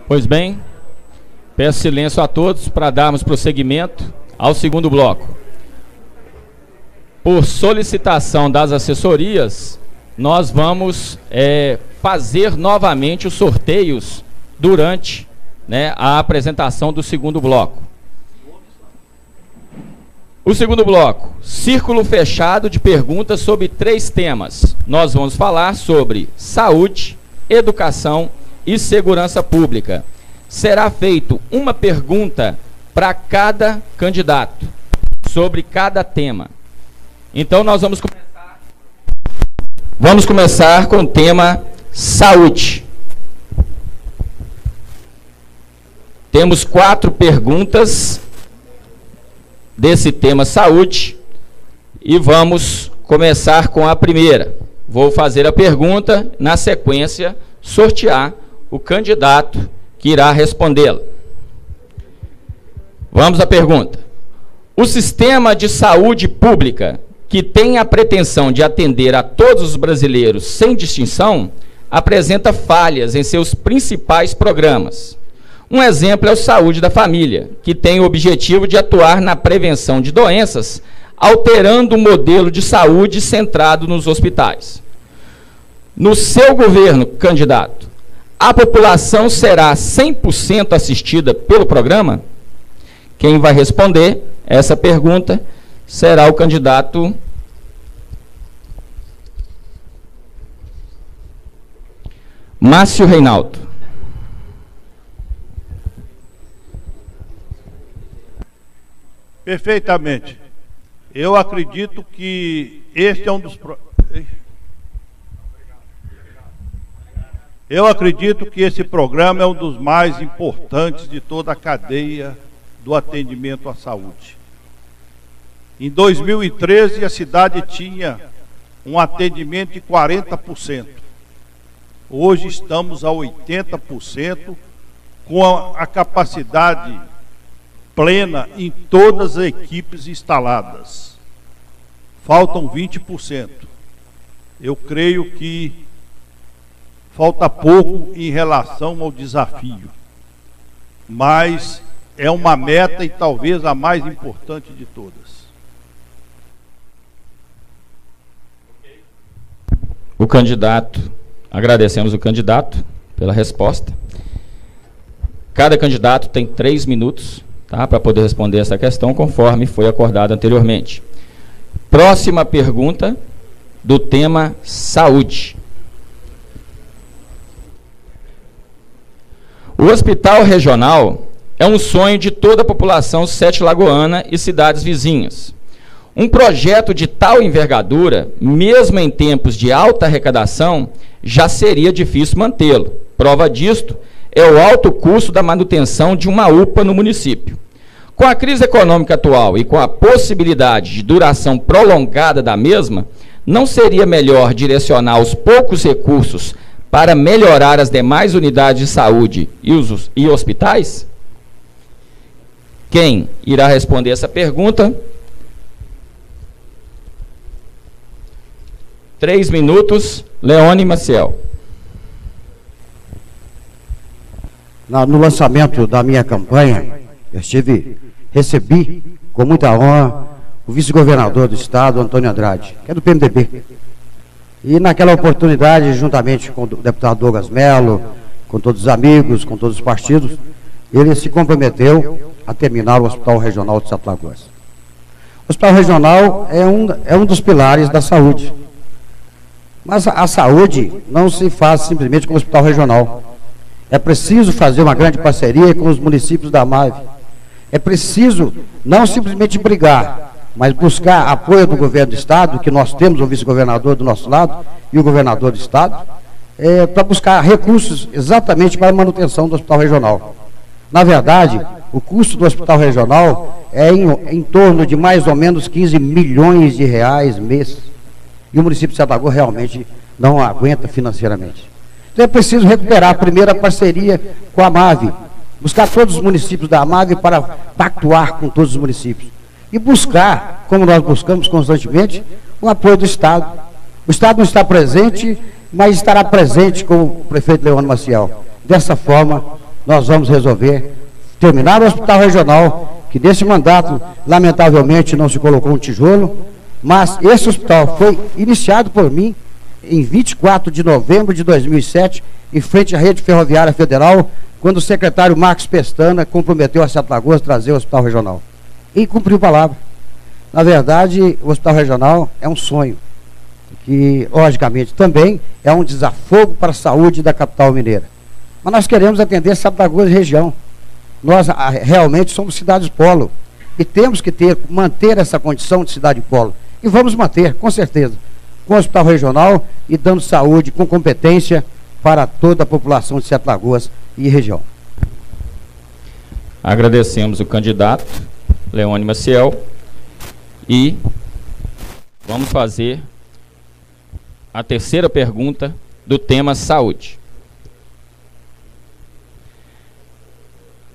Pois bem, peço silêncio a todos para darmos prosseguimento ao segundo bloco. Por solicitação das assessorias, nós vamos fazer novamente os sorteios durante a apresentação do segundo bloco. O segundo bloco, círculo fechado de perguntas sobre 3 temas. Nós vamos falar sobre saúde, educação e segurança pública. Será feito uma pergunta para cada candidato sobre cada tema. Então nós vamos começar com o tema saúde. Temos 4 perguntas desse tema saúde e vamos começar com a primeira. Vou fazer a pergunta, na sequência, sortear o candidato que irá respondê-la. Vamos à pergunta. O sistema de saúde pública, que tem a pretensão de atender a todos os brasileiros sem distinção, apresenta falhas em seus principais programas. Um exemplo é o Saúde da Família, que tem o objetivo de atuar na prevenção de doenças, alterando o modelo de saúde centrado nos hospitais. No seu governo, candidato, a população será 100% assistida pelo programa? Quem vai responder essa pergunta será o candidato Márcio Reinaldo. Perfeitamente. Eu acredito que este é um dos... Eu acredito que esse programa é um dos mais importantes de toda a cadeia do atendimento à saúde. Em 2013, a cidade tinha um atendimento de 40%. Hoje estamos a 80%, com a capacidade plena em todas as equipes instaladas. Faltam 20%. Eu creio que falta pouco em relação ao desafio, mas é uma meta e talvez a mais importante de todas. O candidato, agradecemos o candidato pela resposta. Cada candidato tem 3 minutos para poder responder essa questão, conforme foi acordado anteriormente. Próxima pergunta do tema saúde. O hospital regional é um sonho de toda a população sete-lagoana e cidades vizinhas. Um projeto de tal envergadura, mesmo em tempos de alta arrecadação, já seria difícil mantê-lo. Prova disto é o alto custo da manutenção de uma UPA no município. Com a crise econômica atual e com a possibilidade de duração prolongada da mesma, não seria melhor direcionar os poucos recursos para melhorar as demais unidades de saúde e hospitais? Quem irá responder essa pergunta? 3 minutos, Leone Maciel. No lançamento da minha campanha, recebi com muita honra o vice-governador do estado, Antônio Andrade, que é do PMDB. E naquela oportunidade, juntamente com o deputado Douglas Mello, com todos os amigos, com todos os partidos, ele se comprometeu a terminar o Hospital Regional de Sete Lagoas. O Hospital Regional é um dos pilares da saúde. Mas a saúde não se faz simplesmente com o Hospital Regional. É preciso fazer uma grande parceria com os municípios da MAVE. É preciso não simplesmente brigar, mas buscar apoio do governo do estado, que nós temos o vice-governador do nosso lado e o governador do estado, para buscar recursos exatamente para a manutenção do Hospital Regional. Na verdade, o custo do Hospital Regional é em torno de mais ou menos 15 milhões de reais mês. E o município de Sete Lagoas realmente não aguenta financeiramente. Então é preciso recuperar a primeira parceria com a MAVE, buscar todos os municípios da MAVE para pactuar com todos os municípios. E buscar, como nós buscamos constantemente, o apoio do Estado. O Estado não está presente, mas estará presente com o prefeito Leone Maciel. Dessa forma, nós vamos resolver terminar o hospital regional, que nesse mandato, lamentavelmente, não se colocou um tijolo, mas esse hospital foi iniciado por mim em 24 de novembro de 2007, em frente à Rede Ferroviária Federal, quando o secretário Marcos Pestana comprometeu a Sete Lagoas trazer o hospital regional. E cumpriu a palavra. Na verdade, o hospital regional é um sonho, que, logicamente, também é um desafogo para a saúde da capital mineira. Mas nós queremos atender Sete Lagoas e região. Nós realmente somos cidades polo e temos que manter essa condição de cidade polo. E vamos manter, com certeza, com o hospital regional e dando saúde com competência para toda a população de Sete Lagoas e região. Agradecemos o candidato Leônio Maciel e vamos fazer a terceira pergunta do tema saúde.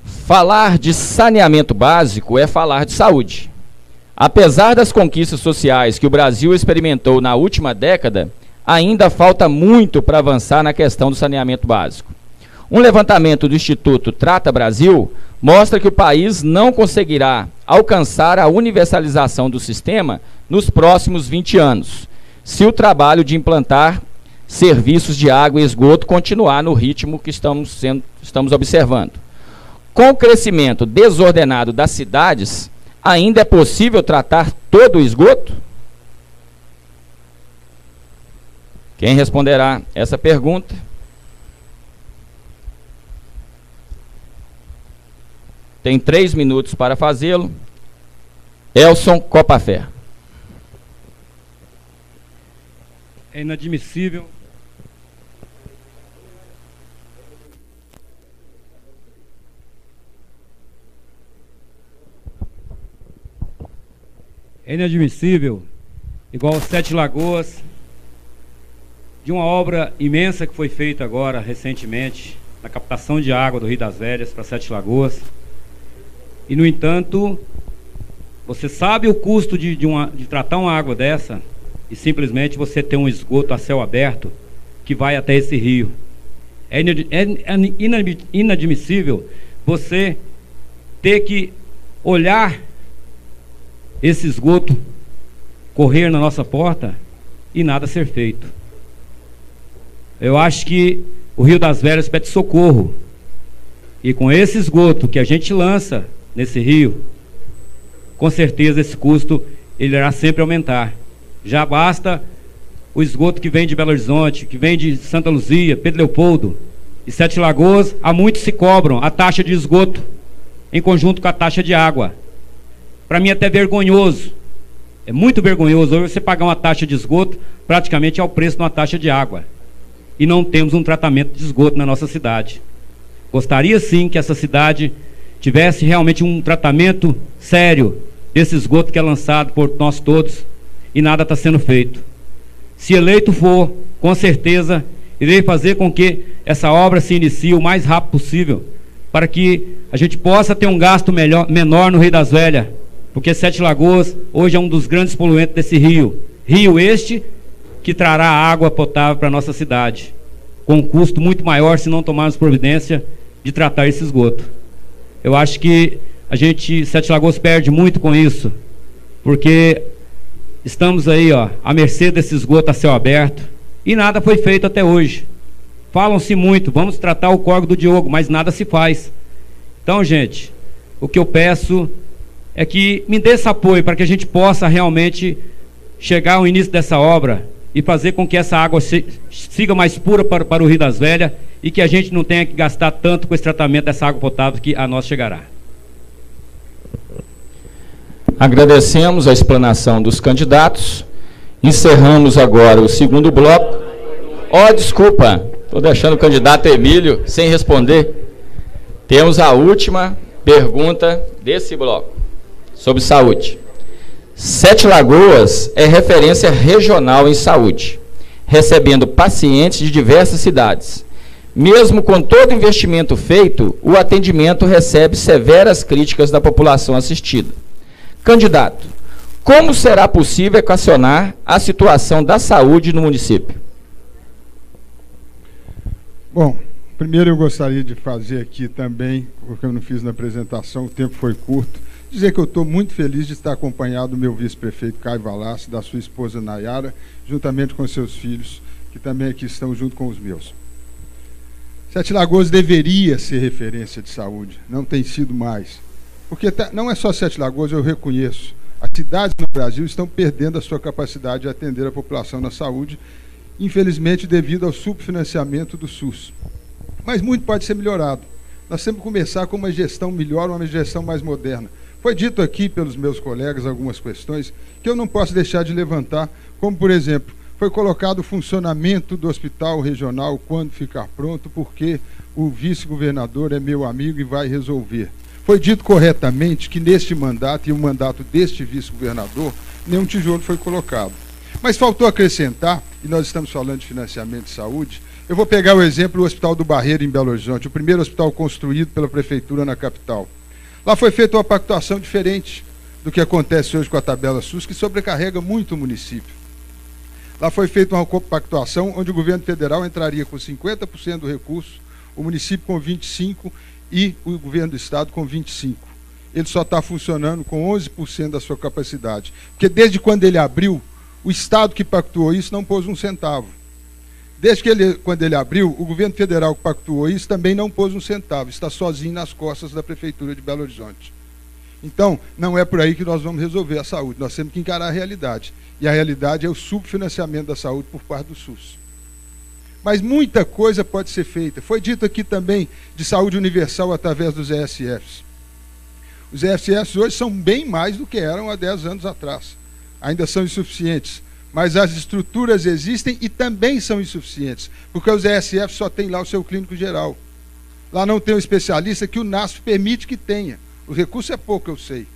Falar de saneamento básico é falar de saúde. Apesar das conquistas sociais que o Brasil experimentou na última década, ainda falta muito para avançar na questão do saneamento básico. Um levantamento do Instituto Trata Brasil mostra que o país não conseguirá alcançar a universalização do sistema nos próximos 20 anos, se o trabalho de implantar serviços de água e esgoto continuar no ritmo que estamos observando. Com o crescimento desordenado das cidades, ainda é possível tratar todo o esgoto? Quem responderá essa pergunta? Tem 3 minutos para fazê-lo. Elson Copafé. É inadmissível igual Sete Lagoas, de uma obra imensa que foi feita agora recentemente na captação de água do Rio das Velhas para Sete Lagoas. E, no entanto, você sabe o custo de tratar uma água dessa e simplesmente você ter um esgoto a céu aberto que vai até esse rio. É inadmissível você ter que olhar esse esgoto correr na nossa porta e nada ser feito. Eu acho que o Rio das Velhas pede socorro. E com esse esgoto que a gente lança nesse rio, com certeza esse custo ele irá sempre aumentar. Já basta o esgoto que vem de Belo Horizonte, que vem de Santa Luzia, Pedro Leopoldo e Sete Lagoas, há muitos se cobram a taxa de esgoto em conjunto com a taxa de água. Para mim é até vergonhoso, é muito vergonhoso hoje você pagar uma taxa de esgoto praticamente ao preço de uma taxa de água. E não temos um tratamento de esgoto na nossa cidade. Gostaria sim que essa cidade tivesse realmente um tratamento sério desse esgoto que é lançado por nós todos e nada está sendo feito. Se eleito for, com certeza, irei fazer com que essa obra se inicie o mais rápido possível, para que a gente possa ter um gasto menor no Rio das Velhas, porque Sete Lagoas hoje é um dos grandes poluentes desse rio. Rio este que trará água potável para a nossa cidade, com um custo muito maior se não tomarmos providência de tratar esse esgoto. Eu acho que Sete Lagoas perde muito com isso, porque estamos aí, à mercê desse esgoto a céu aberto, e nada foi feito até hoje. Falam-se muito, vamos tratar o córrego do Diogo, mas nada se faz. Então, gente, o que eu peço é que me dê esse apoio para que a gente possa realmente chegar ao início dessa obra e fazer com que essa água siga mais pura para o Rio das Velhas e que a gente não tenha que gastar tanto com esse tratamento dessa água potável que a nós chegará. Agradecemos a explanação dos candidatos. Encerramos agora o segundo bloco. Desculpa, estou deixando o candidato Emílio sem responder. Temos a última pergunta desse bloco, sobre saúde. Sete Lagoas é referência regional em saúde, recebendo pacientes de diversas cidades. Mesmo com todo o investimento feito, o atendimento recebe severas críticas da população assistida. Candidato, como será possível equacionar a situação da saúde no município? Bom, Primeiro eu gostaria de fazer aqui também, porque eu não fiz na apresentação, o tempo foi curto, dizer que eu estou muito feliz de estar acompanhado do meu vice-prefeito Caio Valassi, da sua esposa Nayara, juntamente com seus filhos, que também aqui estão junto com os meus. Sete Lagoas deveria ser referência de saúde, não tem sido mais. Porque não é só Sete Lagoas, eu reconheço. As cidades no Brasil estão perdendo a sua capacidade de atender a população na saúde, infelizmente devido ao subfinanciamento do SUS. Mas muito pode ser melhorado. Nós temos que começar com uma gestão melhor, uma gestão mais moderna. Foi dito aqui pelos meus colegas algumas questões que eu não posso deixar de levantar, como, por exemplo, foi colocado o funcionamento do hospital regional quando ficar pronto, porque o vice-governador é meu amigo e vai resolver. Foi dito corretamente que neste mandato e o mandato deste vice-governador, nenhum tijolo foi colocado. Mas faltou acrescentar, e nós estamos falando de financiamento de saúde, eu vou pegar o exemplo do Hospital do Barreiro, em Belo Horizonte, o primeiro hospital construído pela prefeitura na capital. Lá foi feita uma pactuação diferente do que acontece hoje com a tabela SUS, que sobrecarrega muito o município. Lá foi feita uma pactuação onde o governo federal entraria com 50% do recurso, o município com 25% e o governo do estado com 25%. Ele só está funcionando com 11% da sua capacidade. Porque desde quando ele abriu, o estado que pactuou isso não pôs um centavo. Desde que quando ele abriu, o governo federal que pactuou isso também não pôs um centavo, está sozinho nas costas da prefeitura de Belo Horizonte. Então, não é por aí que nós vamos resolver a saúde, nós temos que encarar a realidade. E a realidade é o subfinanciamento da saúde por parte do SUS. Mas muita coisa pode ser feita. Foi dito aqui também de saúde universal através dos ESFs. Os ESFs hoje são bem mais do que eram há 10 anos atrás. Ainda são insuficientes. Mas as estruturas existem e também são insuficientes, porque os ESF só tem lá o seu clínico geral. Lá não tem um especialista que o NASF permite que tenha. O recurso é pouco, eu sei.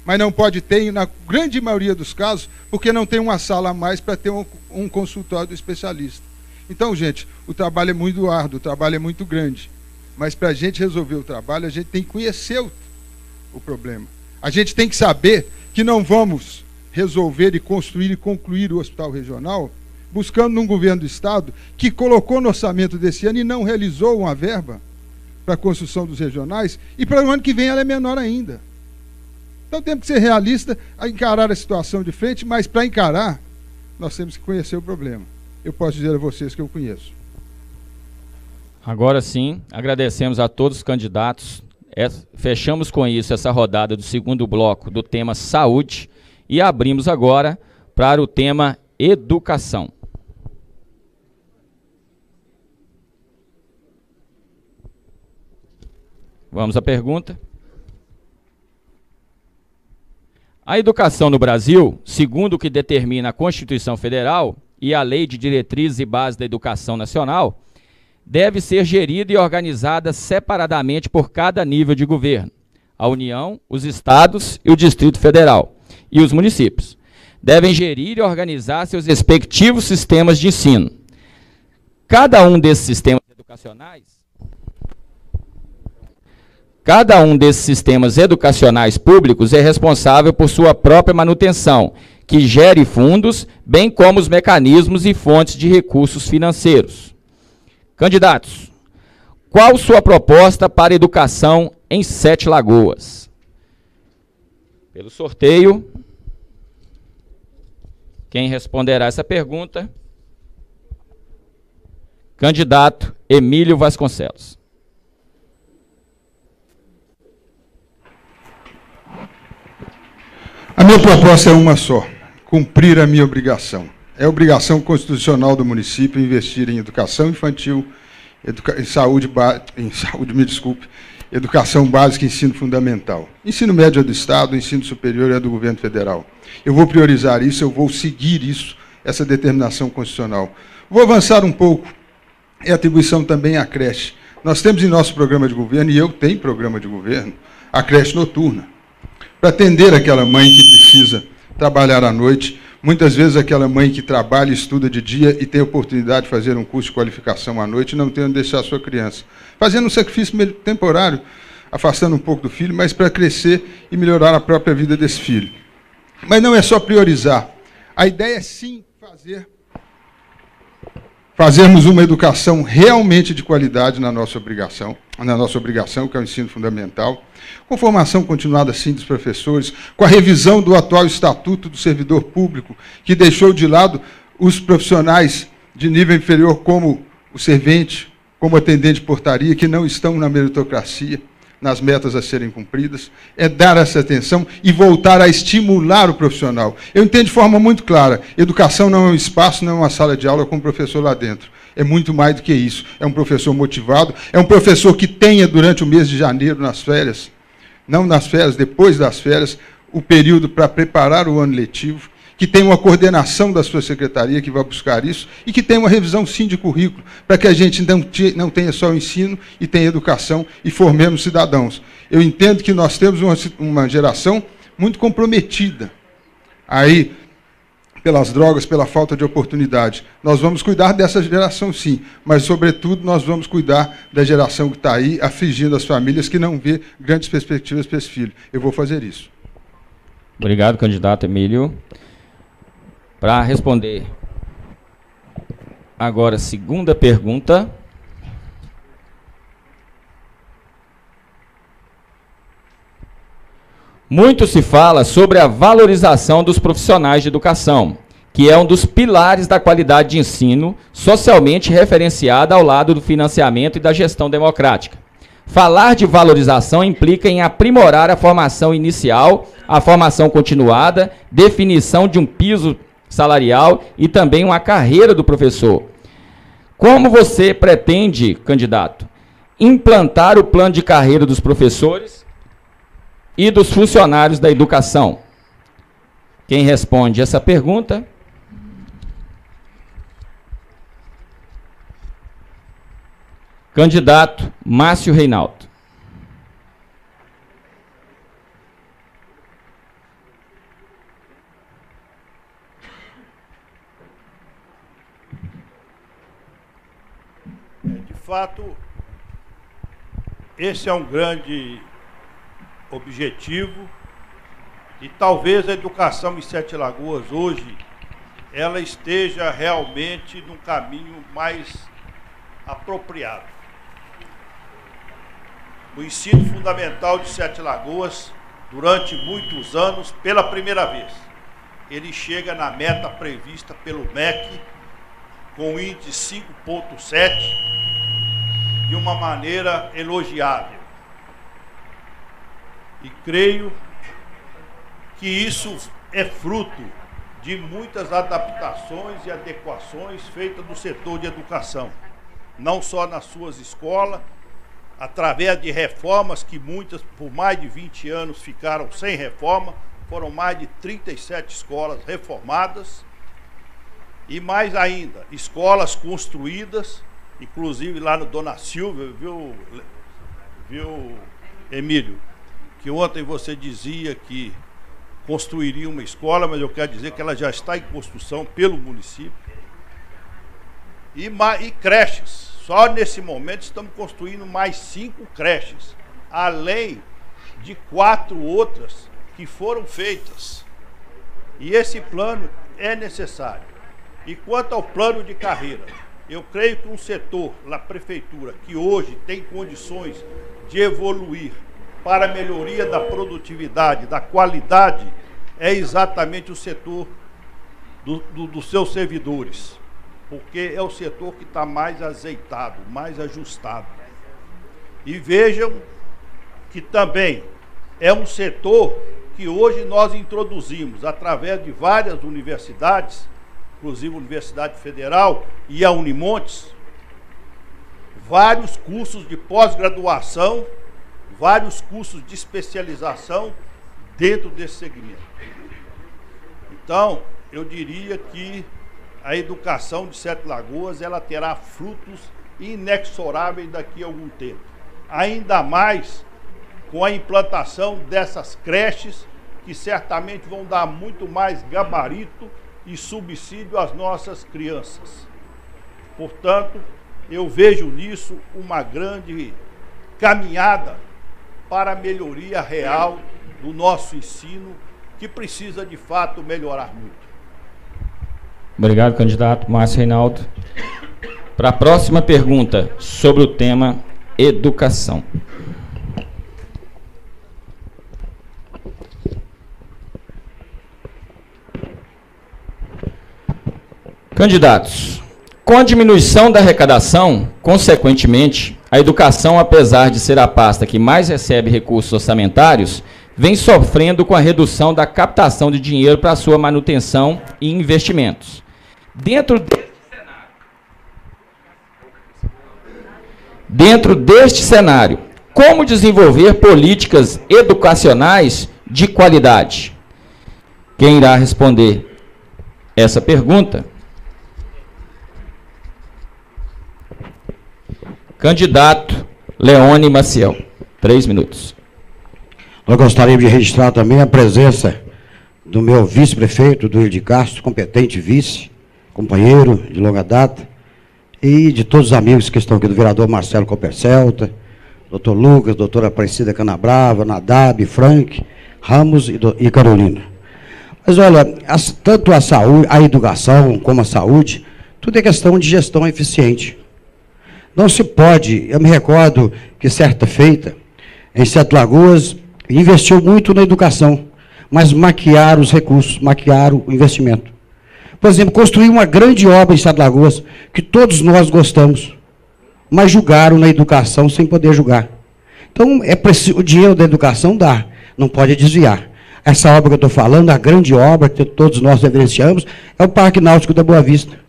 Mas não pode ter, na grande maioria dos casos, porque não tem uma sala a mais para ter um consultório do especialista. Então, gente, o trabalho é muito árduo, o trabalho é muito grande. Mas para a gente resolver o trabalho, a gente tem que conhecer o problema. A gente tem que saber que não vamos resolver e construir e concluir o hospital regional, buscando num governo do estado que colocou no orçamento desse ano e não realizou uma verba para a construção dos regionais, e para o ano que vem ela é menor ainda. Então temos que ser realistas, a encarar a situação de frente, mas para encarar, nós temos que conhecer o problema. Eu posso dizer a vocês que eu conheço. Agora sim, agradecemos a todos os candidatos. Fechamos com isso essa rodada do segundo bloco do tema saúde. E abrimos agora para o tema educação. Vamos à pergunta. A educação no Brasil, segundo o que determina a Constituição Federal e a Lei de Diretrizes e Bases da Educação Nacional, deve ser gerida e organizada separadamente por cada nível de governo: a União, os estados e o Distrito Federal. E os municípios devem gerir e organizar seus respectivos sistemas de ensino. Cada um desses sistemas educacionais públicos é responsável por sua própria manutenção, que gere fundos, bem como os mecanismos e fontes de recursos financeiros. Candidatos, qual sua proposta para a educação em Sete Lagoas? Pelo sorteio, quem responderá essa pergunta? Candidato Emílio Vasconcelos. A minha proposta é uma só: cumprir a minha obrigação. É obrigação constitucional do município investir em educação infantil, educação básica e ensino fundamental. Ensino médio é do Estado, ensino superior é do governo federal. Eu vou priorizar isso, eu vou seguir isso, essa determinação constitucional. Vou avançar um pouco, é atribuição também à creche. Nós temos em nosso programa de governo, e eu tenho programa de governo, a creche noturna, para atender aquela mãe que precisa trabalhar à noite, muitas vezes aquela mãe que trabalha e estuda de dia e tem a oportunidade de fazer um curso de qualificação à noite e não tem onde deixar a sua criança. Fazendo um sacrifício temporário, afastando um pouco do filho, mas para crescer e melhorar a própria vida desse filho. Mas não é só priorizar. A ideia é sim fazermos uma educação realmente de qualidade na nossa obrigação, que é o ensino fundamental, com formação continuada, sim, dos professores, com a revisão do atual Estatuto do Servidor Público, que deixou de lado os profissionais de nível inferior, como o servente, como o atendente de portaria, que não estão na meritocracia, nas metas a serem cumpridas, é dar essa atenção e voltar a estimular o profissional. Eu entendo de forma muito clara, educação não é um espaço, não é uma sala de aula com um professor lá dentro. É muito mais do que isso. É um professor motivado, é um professor que tenha, durante o mês de janeiro, nas férias, não nas férias, depois das férias, o período para preparar o ano letivo, que tenha uma coordenação da sua secretaria que vai buscar isso, e que tenha uma revisão, sim, de currículo, para que a gente não tenha só o ensino e tenha educação e formemos cidadãos. Eu entendo que nós temos uma geração muito comprometida aí pelas drogas, pela falta de oportunidade. Nós vamos cuidar dessa geração, sim, mas, sobretudo, nós vamos cuidar da geração que está aí afligindo as famílias, que não vê grandes perspectivas para esse filho. Eu vou fazer isso. Obrigado, candidato Emílio. Para responder agora a segunda pergunta. Muito se fala sobre a valorização dos profissionais de educação, que é um dos pilares da qualidade de ensino, socialmente referenciada ao lado do financiamento e da gestão democrática. Falar de valorização implica em aprimorar a formação inicial, a formação continuada, definição de um piso salarial e também uma carreira do professor. Como você pretende, candidato, implantar o plano de carreira dos professores e dos funcionários da educação? Quem responde essa pergunta? Candidato Márcio Reinaldo. De fato, esse é um grande objetivo e talvez a educação em Sete Lagoas hoje ela esteja realmente num caminho mais apropriado. O ensino fundamental de Sete Lagoas, durante muitos anos, pela primeira vez, ele chega na meta prevista pelo MEC com índice 5,7 de uma maneira elogiável. E creio que isso é fruto de muitas adaptações e adequações feitas no setor de educação, não só nas suas escolas, através de reformas que muitas, por mais de 20 anos, ficaram sem reforma, foram mais de 37 escolas reformadas, e mais ainda, escolas construídas, inclusive lá no Dona Silvia, viu, Emílio? Que ontem você dizia que construiria uma escola, mas eu quero dizer que ela já está em construção pelo município. E creches. Só nesse momento estamos construindo mais 5 creches, além de 4 outras que foram feitas. E esse plano é necessário. E quanto ao plano de carreira, eu creio que um setor, na prefeitura, que hoje tem condições de evoluir para a melhoria da produtividade, da qualidade, é exatamente o setor dos seus servidores, porque é o setor que está mais azeitado, mais ajustado. E vejam que também é um setor que hoje nós introduzimos, através de várias universidades, inclusive a Universidade Federal e a Unimontes, vários cursos de pós-graduação, vários cursos de especialização dentro desse segmento. Então, eu diria que a educação de Sete Lagoas ela terá frutos inexoráveis daqui a algum tempo. Ainda mais com a implantação dessas creches, que certamente vão dar muito mais gabarito e subsídio às nossas crianças. Portanto, eu vejo nisso uma grande caminhada para a melhoria real do nosso ensino, que precisa, de fato, melhorar muito. Obrigado, candidato Márcio Reinaldo. Para a próxima pergunta, sobre o tema educação. Candidatos, com a diminuição da arrecadação, consequentemente, a educação, apesar de ser a pasta que mais recebe recursos orçamentários, vem sofrendo com a redução da captação de dinheiro para sua manutenção e investimentos. Dentro deste cenário, como desenvolver políticas educacionais de qualidade? Quem irá responder essa pergunta? Candidato Leone Maciel, 3 minutos. Nós gostaríamos de registrar também a presença do meu vice-prefeito, do de Castro, competente vice, companheiro de longa data, e de todos os amigos que estão aqui, do vereador Marcelo Copercelta, doutor Lucas, doutora Aparecida Canabrava, Nadab, Frank, Ramos e Carolina. Mas olha, tanto a saúde, a educação como a saúde, tudo é questão de gestão eficiente. Não se pode, eu me recordo que certa feita, em Sete Lagoas, investiu muito na educação, mas maquiaram os recursos, maquiaram o investimento. Por exemplo, construir uma grande obra em Sete Lagoas, que todos nós gostamos, mas julgaram na educação sem poder julgar. Então, é preciso, o dinheiro da educação dá, não pode desviar. Essa obra que eu estou falando, a grande obra que todos nós reverenciamos, é o Parque Náutico da Boa Vista.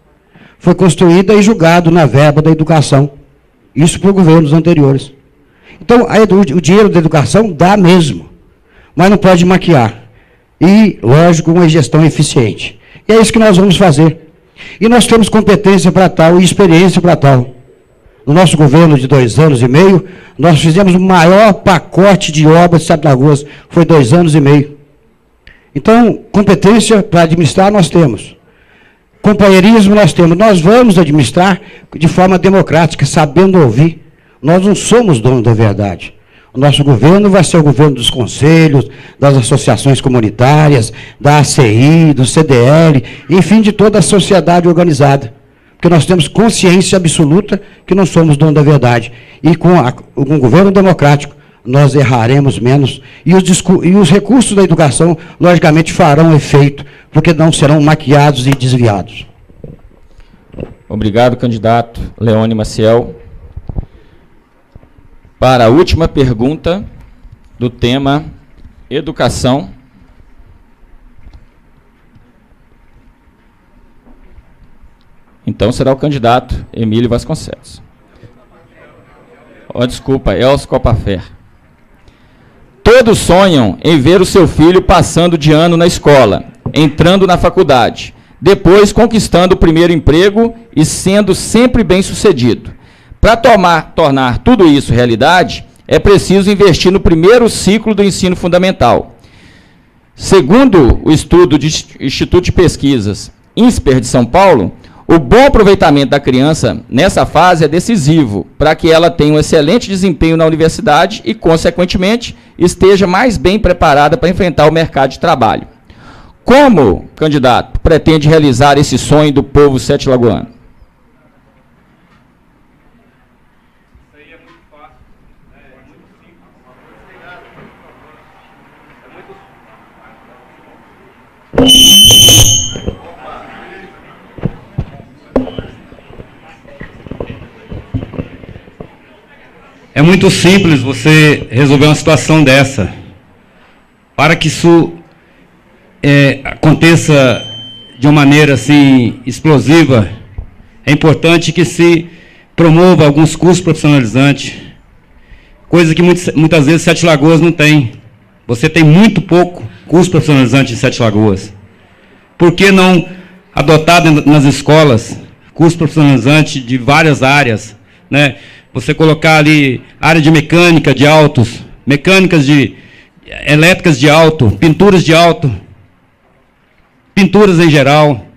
Foi construída e julgado na verba da educação. Isso por governos anteriores. Então, o dinheiro da educação dá mesmo, mas não pode maquiar. E, lógico, uma gestão eficiente. E é isso que nós vamos fazer. E nós temos competência para tal e experiência para tal. No nosso governo de 2 anos e meio, nós fizemos o maior pacote de obras de Sete Lagoas, foi 2 anos e meio. Então, competência para administrar nós temos. Companheirismo nós temos. Nós vamos administrar de forma democrática, sabendo ouvir. Nós não somos donos da verdade. O nosso governo vai ser o governo dos conselhos, das associações comunitárias, da ACI, do CDL, enfim, de toda a sociedade organizada. Porque nós temos consciência absoluta que não somos donos da verdade. E com um governo democrático, nós erraremos menos. E os recursos da educação, logicamente, farão efeito, porque não serão maquiados e desviados. Obrigado, candidato Leone Maciel. Para a última pergunta do tema educação. Então será o candidato Emílio Vasconcelos. Desculpa, Elcio Copafer. Todos sonham em ver o seu filho passando de ano na escola, entrando na faculdade, depois conquistando o primeiro emprego e sendo sempre bem-sucedido. Para tornar tudo isso realidade, é preciso investir no primeiro ciclo do ensino fundamental. Segundo o estudo do Instituto de Pesquisas INSPER de São Paulo, o bom aproveitamento da criança nessa fase é decisivo para que ela tenha um excelente desempenho na universidade e, consequentemente, esteja mais bem preparada para enfrentar o mercado de trabalho. Como, candidato, pretende realizar esse sonho do povo sete-lagoano? É muito simples você resolver uma situação dessa. Para que isso aconteça de uma maneira assim explosiva, é importante que se promova alguns cursos profissionalizantes, coisa que muitas vezes Sete Lagoas não tem. Você tem muito pouco curso profissionalizante em Sete Lagoas. Por que não adotar nas escolas curso profissionalizante de várias áreas, né? Você colocar ali área de mecânica de autos, mecânicas de elétricas de auto, pinturas de auto, pinturas em geral,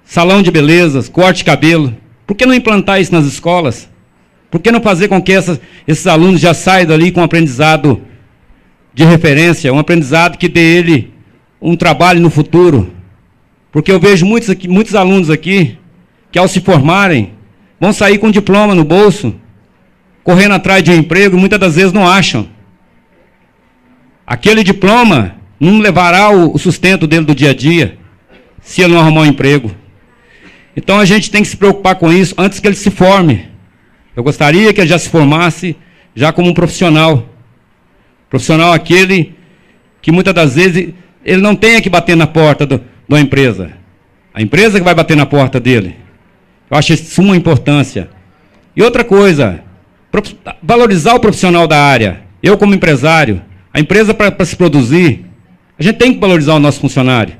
salão de belezas, corte de cabelo. Por que não implantar isso nas escolas? Por que não fazer com que esses alunos já saiam dali com um aprendizado de referência, um aprendizado que dê ele um trabalho no futuro? Porque eu vejo muitos alunos aqui que, ao se formarem, vão sair com diploma no bolso, correndo atrás de um emprego e muitas das vezes não acham. Aquele diploma não levará o sustento dele do dia a dia, se ele não arrumar um emprego. Então a gente tem que se preocupar com isso antes que ele se forme. Eu gostaria que ele já se formasse já como um profissional. Profissional aquele que muitas das vezes ele não tenha que bater na porta da empresa. A empresa que vai bater na porta dele. Eu acho isso de suma importância. E outra coisa, valorizar o profissional da área. Eu como empresário, a empresa para se produzir, a gente tem que valorizar o nosso funcionário.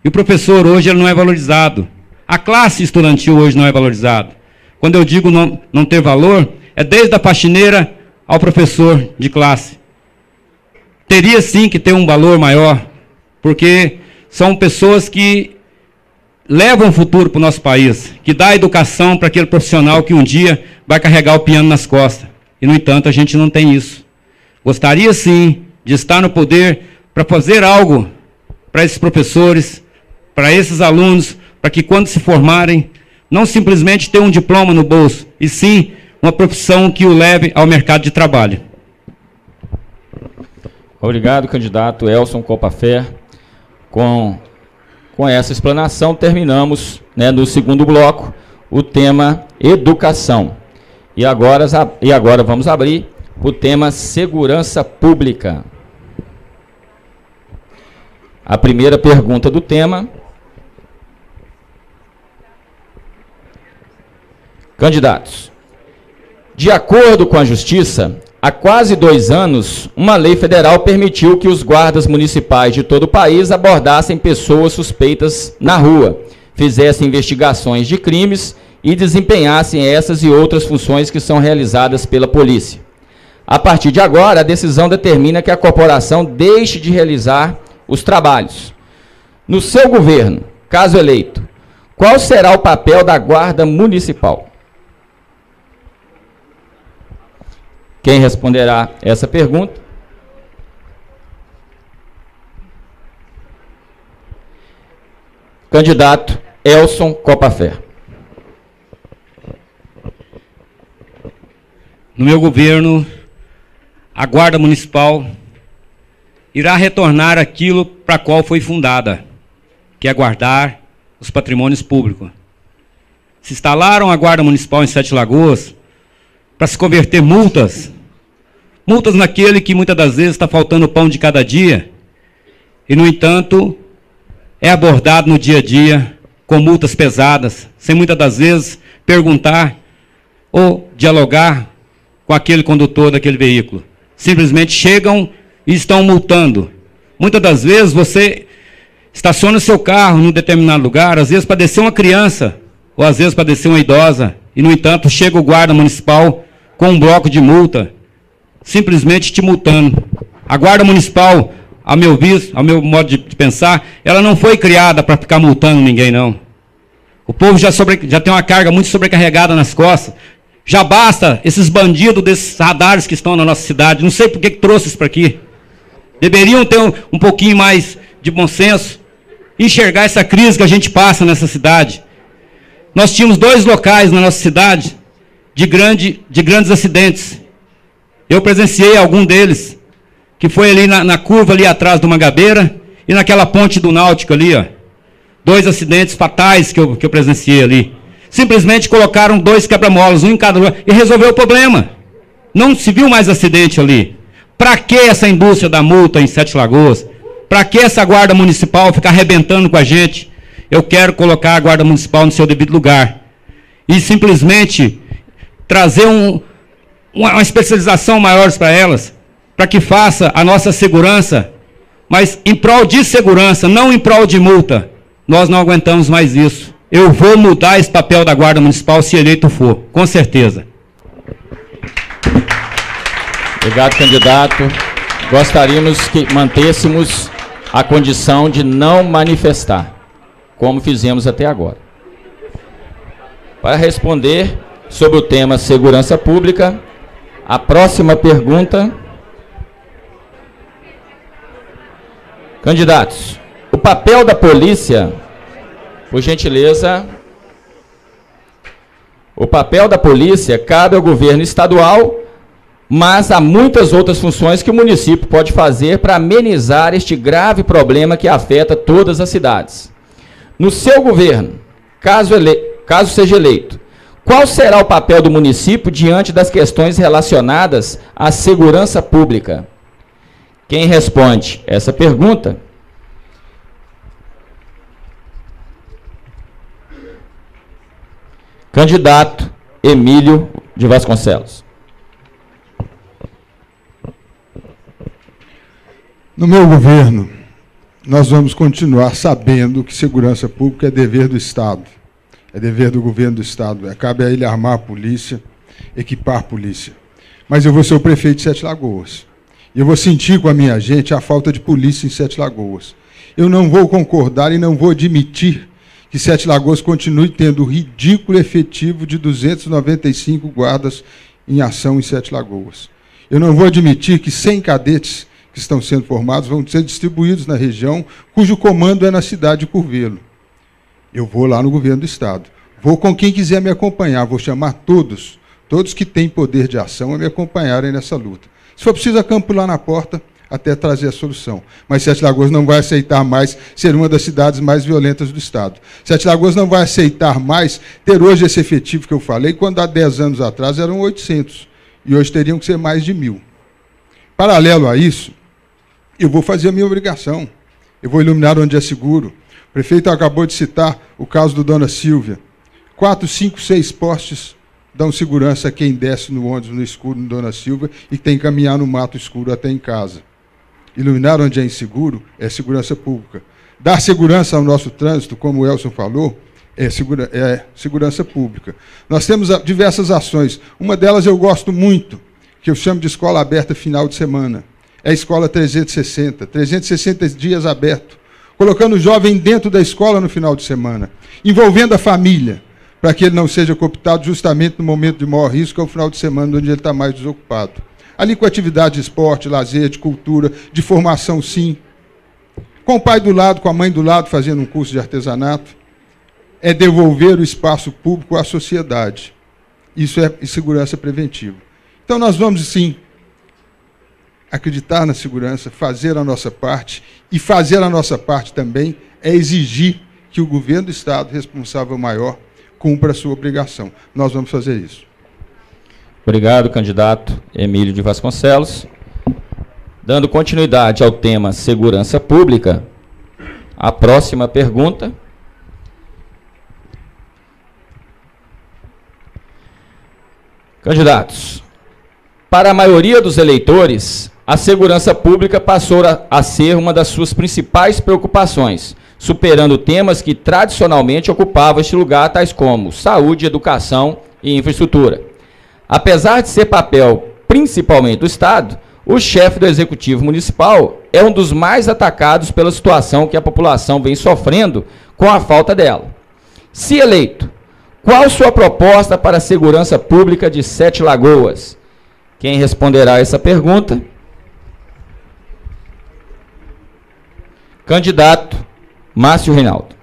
E o professor hoje ele não é valorizado. A classe estudantil hoje não é valorizada. Quando eu digo não ter valor, é desde a faxineira ao professor de classe. Teria sim que ter um valor maior, porque são pessoas que levam o futuro para o nosso país, que dá educação para aquele profissional que um dia vai carregar o piano nas costas. E, no entanto, a gente não tem isso. Gostaria sim de estar no poder para fazer algo para esses professores, para esses alunos, para que quando se formarem, não simplesmente ter um diploma no bolso, e sim uma profissão que o leve ao mercado de trabalho. Obrigado, candidato Elson Copafé. Com essa explanação, terminamos, né, no segundo bloco, o tema educação. E agora vamos abrir o tema segurança pública. A primeira pergunta do tema. Candidatos, de acordo com a Justiça, há quase 2 anos, uma lei federal permitiu que os guardas municipais de todo o país abordassem pessoas suspeitas na rua, fizessem investigações de crimes e desempenhassem essas e outras funções que são realizadas pela polícia. A partir de agora, a decisão determina que a corporação deixe de realizar os trabalhos. No seu governo, caso eleito, qual será o papel da Guarda Municipal? Quem responderá essa pergunta? Candidato Elson Copafé. No meu governo, a Guarda Municipal irá retornar aquilo para qual foi fundada, que é guardar os patrimônios públicos. Se instalaram a Guarda Municipal em Sete Lagoas para se converter multas naquele que muitas das vezes está faltando o pão de cada dia, e no entanto é abordado no dia a dia com multas pesadas, sem muitas das vezes perguntar ou dialogar com aquele condutor daquele veículo. Simplesmente chegam e estão multando. Muitas das vezes você estaciona o seu carro num determinado lugar, às vezes para descer uma criança, ou às vezes para descer uma idosa, e no entanto chega o guarda municipal com um bloco de multa, simplesmente te multando. A Guarda Municipal, ao meu modo de pensar, ela não foi criada para ficar multando ninguém, não. O povo já tem uma carga muito sobrecarregada nas costas. Já basta esses bandidos desses radares que estão na nossa cidade. Não sei por que trouxe isso para aqui. Deveriam ter um pouquinho mais de bom senso, enxergar essa crise que a gente passa nessa cidade. Nós tínhamos 2 locais na nossa cidade de grandes acidentes. Eu presenciei algum deles, que foi ali na curva ali atrás do Mangabeira e naquela ponte do Náutico ali, ó. 2 acidentes fatais que eu presenciei ali. Simplesmente colocaram 2 quebra-molas, um em cada lugar, e resolveu o problema. Não se viu mais acidente ali. Para que essa indústria da multa em Sete Lagoas? Para que essa Guarda Municipal ficar arrebentando com a gente? Eu quero colocar a Guarda Municipal no seu devido lugar. E simplesmente trazer uma especialização maior para elas, para que faça a nossa segurança, mas em prol de segurança, não em prol de multa. Nós não aguentamos mais isso. Eu vou mudar esse papel da Guarda Municipal se eleito for, com certeza. Obrigado, candidato. Gostaríamos que mantêssemos a condição de não manifestar, como fizemos até agora. Para responder sobre o tema segurança pública, a próxima pergunta. Candidatos, o papel da polícia, por gentileza, O papel da polícia cabe ao governo estadual, mas há muitas outras funções que o município pode fazer para amenizar este grave problema que afeta todas as cidades. No seu governo, caso seja eleito, qual será o papel do município diante das questões relacionadas à segurança pública? Quem responde essa pergunta? Candidato Emílio de Vasconcelos. No meu governo, nós vamos continuar sabendo que segurança pública é dever do Estado. É dever do governo do Estado. Cabe a ele armar a polícia, equipar a polícia. Mas eu vou ser o prefeito de Sete Lagoas. E eu vou sentir com a minha gente a falta de polícia em Sete Lagoas. Eu não vou concordar e não vou admitir que Sete Lagoas continue tendo o ridículo efetivo de 295 guardas em ação em Sete Lagoas. Eu não vou admitir que 100 cadetes que estão sendo formados vão ser distribuídos na região, cujo comando é na cidade de Curvelo. Eu vou lá no governo do Estado. Vou com quem quiser me acompanhar, vou chamar todos que têm poder de ação a me acompanharem nessa luta. Se for preciso, acampo lá na porta até trazer a solução. Mas Sete Lagoas não vai aceitar mais ser uma das cidades mais violentas do Estado. Sete Lagoas não vai aceitar mais ter hoje esse efetivo que eu falei, quando há 10 anos atrás eram 800, e hoje teriam que ser mais de 1.000. Paralelo a isso, eu vou fazer a minha obrigação. Eu vou iluminar onde é seguro. O prefeito acabou de citar o caso do Dona Silvia. 4, 5, 6 postes dão segurança a quem desce no ônibus no escuro no Dona Silvia e tem que caminhar no mato escuro até em casa. Iluminar onde é inseguro é segurança pública. Dar segurança ao nosso trânsito, como o Elson falou, é segurança pública. Nós temos diversas ações. Uma delas eu gosto muito, que eu chamo de escola aberta final de semana. É a escola 360 dias aberto, colocando o jovem dentro da escola no final de semana, envolvendo a família, para que ele não seja cooptado justamente no momento de maior risco, que é o final de semana, onde ele está mais desocupado. Ali com atividade de esporte, lazer, de cultura, de formação, sim. Com o pai do lado, com a mãe do lado, fazendo um curso de artesanato. É devolver o espaço público à sociedade. Isso é segurança preventiva. Então nós vamos, sim, acreditar na segurança, fazer a nossa parte, e fazer a nossa parte também é exigir que o governo do Estado, responsável maior, cumpra a sua obrigação. Nós vamos fazer isso. Obrigado, candidato Emílio de Vasconcelos. Dando continuidade ao tema segurança pública, a próxima pergunta. Candidatos, para a maioria dos eleitores, a segurança pública passou a ser uma das suas principais preocupações, superando temas que tradicionalmente ocupavam este lugar, tais como saúde, educação e infraestrutura. Apesar de ser papel principalmente do Estado, o chefe do Executivo Municipal é um dos mais atacados pela situação que a população vem sofrendo com a falta dela. Se eleito, qual sua proposta para a segurança pública de Sete Lagoas? Quem responderá a essa pergunta? Candidato Márcio Reinaldo.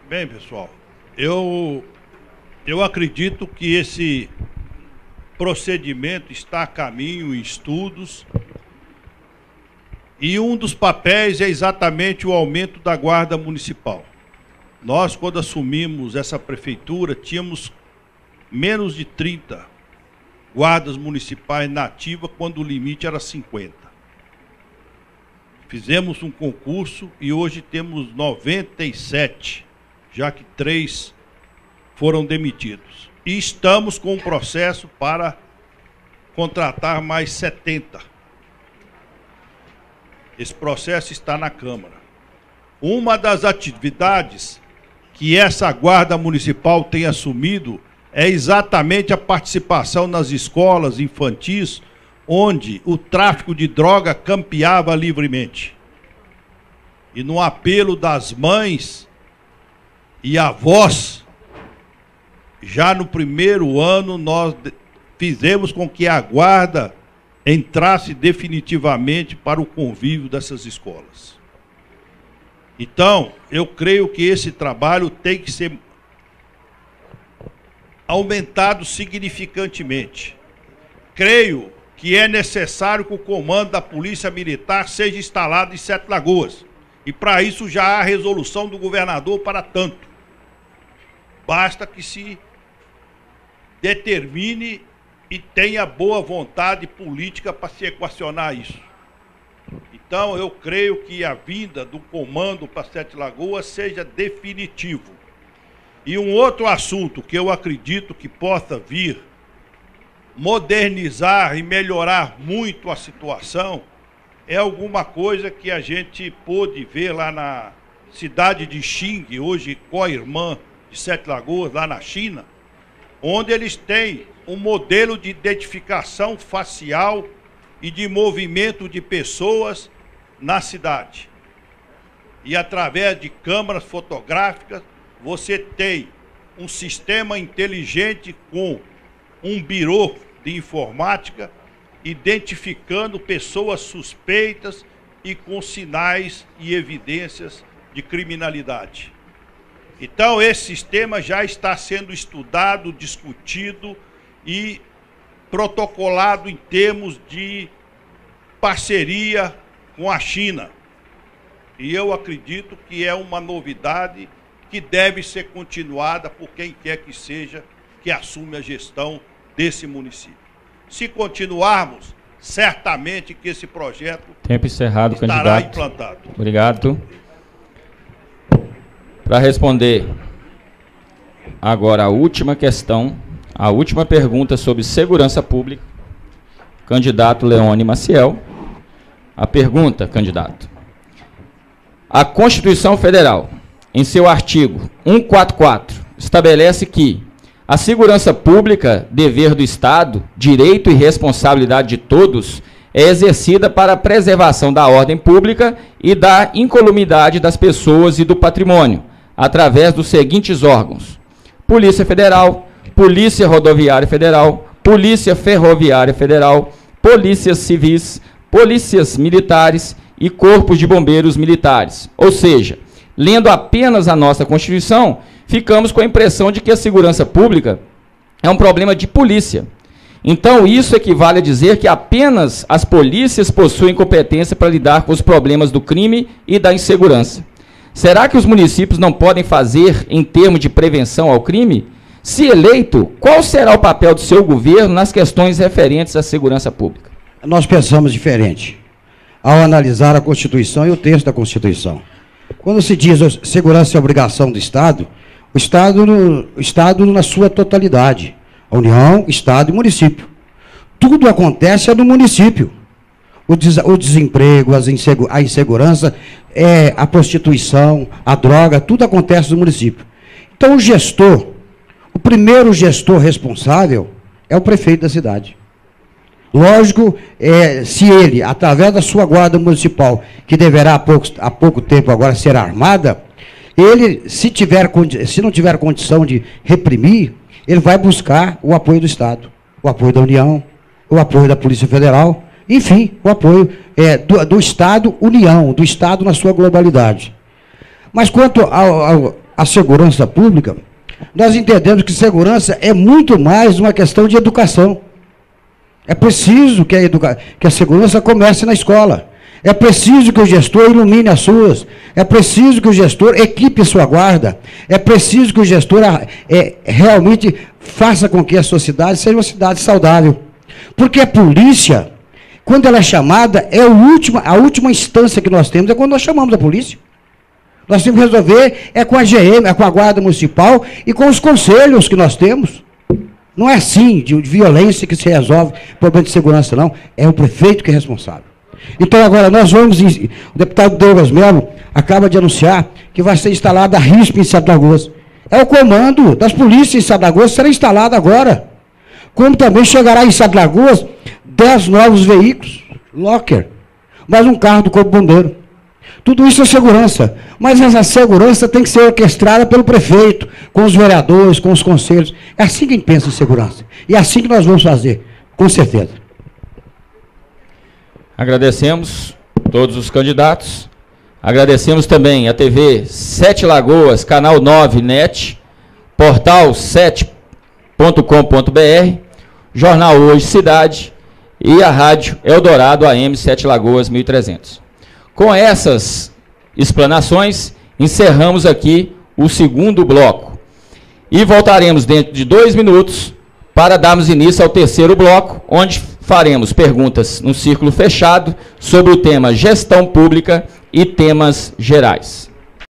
Bem, pessoal, eu acredito que esse procedimento está a caminho em estudos, e um dos papéis é exatamente o aumento da guarda municipal. Nós, quando assumimos essa prefeitura, tínhamos menos de 30 guardas municipais na ativa, quando o limite era 50. Fizemos um concurso e hoje temos 97, já que 3 foram demitidos. E estamos com um processo para contratar mais 70. Esse processo está na Câmara. Uma das atividades que essa guarda municipal tem assumido é exatamente a participação nas escolas infantis, onde o tráfico de droga campeava livremente. E no apelo das mães e avós, já no primeiro ano nós fizemos com que a guarda entrasse definitivamente para o convívio dessas escolas. Então, eu creio que esse trabalho tem que ser aumentado significantemente. Creio que é necessário que o comando da Polícia Militar seja instalado em Sete Lagoas. E para isso já há resolução do governador para tanto. Basta que se determine e tenha boa vontade política para se equacionar isso. Então, eu creio que a vinda do comando para Sete Lagoas seja definitivo. E um outro assunto que eu acredito que possa vir modernizar e melhorar muito a situação é alguma coisa que a gente pôde ver lá na cidade de Xing, hoje co-irmã de Sete Lagoas, lá na China, onde eles têm um modelo de identificação facial e de movimento de pessoas na cidade. E através de câmeras fotográficas, você tem um sistema inteligente com um birô de informática identificando pessoas suspeitas e com sinais e evidências de criminalidade. Então, esse sistema já está sendo estudado, discutido e protocolado em termos de parceria com a China. E eu acredito que é uma novidade que deve ser continuada por quem quer que seja que assume a gestão desse município. Se continuarmos, certamente que esse projeto tempo encerrado, estará candidato. implantado. Obrigado. Para responder agora a última questão, a última pergunta sobre segurança pública, candidato Leone Maciel. A pergunta, candidato. A Constituição Federal, em seu artigo 144, estabelece que a segurança pública, dever do Estado, direito e responsabilidade de todos, é exercida para a preservação da ordem pública e da incolumidade das pessoas e do patrimônio, através dos seguintes órgãos: Polícia Federal, Polícia Rodoviária Federal, Polícia Ferroviária Federal, Polícias Civis, Polícias Militares e Corpos de Bombeiros Militares. Ou seja, lendo apenas a nossa Constituição, ficamos com a impressão de que a segurança pública é um problema de polícia. Então, isso equivale a dizer que apenas as polícias possuem competência para lidar com os problemas do crime e da insegurança. Será que os municípios não podem fazer em termos de prevenção ao crime? Se eleito, qual será o papel do seu governo nas questões referentes à segurança pública? Nós pensamos diferente ao analisar a Constituição e o texto da Constituição. Quando se diz segurança é obrigação do Estado, o Estado na sua totalidade, a União, Estado e município. Tudo acontece no município. O desemprego, a insegurança, a prostituição, a droga, tudo acontece no município. Então o gestor, o primeiro gestor responsável é o prefeito da cidade. Lógico, se ele, através da sua guarda municipal, que deverá há pouco tempo agora ser armada, ele, se não tiver condição de reprimir, ele vai buscar o apoio do Estado, o apoio da União, o apoio da Polícia Federal, enfim, o apoio do Estado, União, do Estado na sua globalidade. Mas quanto à segurança pública, nós entendemos que segurança é muito mais uma questão de educação. É preciso que a segurança comece na escola. É preciso que o gestor ilumine as suas. É preciso que o gestor equipe sua guarda. É preciso que o gestor realmente faça com que a sua cidade seja uma cidade saudável. Porque a polícia, quando ela é chamada, a última instância que nós temos é quando nós chamamos a polícia. Nós temos que resolver com a GM, com a Guarda Municipal e com os conselhos que nós temos. Não é assim, de violência, que se resolve problema de segurança, não. É o prefeito que é responsável. Então, agora, nós vamos... O deputado Douglas Melo acaba de anunciar que vai ser instalada a RISP em Sete Lagoas. É o comando das polícias em Sete Lagoas, será instalado agora. Como também chegará em Sete Lagoas 10 novos veículos, locker, mais um carro do Corpo Bombeiro. Tudo isso é segurança, mas essa segurança tem que ser orquestrada pelo prefeito, com os vereadores, com os conselhos. É assim que a gente pensa em segurança. E é assim que nós vamos fazer, com certeza. Agradecemos todos os candidatos. Agradecemos também a TV 7 Lagoas, Canal 9 NET, Portal 7.com.br, Jornal Hoje Cidade e a Rádio Eldorado AM 7 Lagoas 1300. Com essas explanações, encerramos aqui o segundo bloco. E voltaremos dentro de 2 minutos para darmos início ao terceiro bloco, onde faremos perguntas num círculo fechado sobre o tema gestão pública e temas gerais.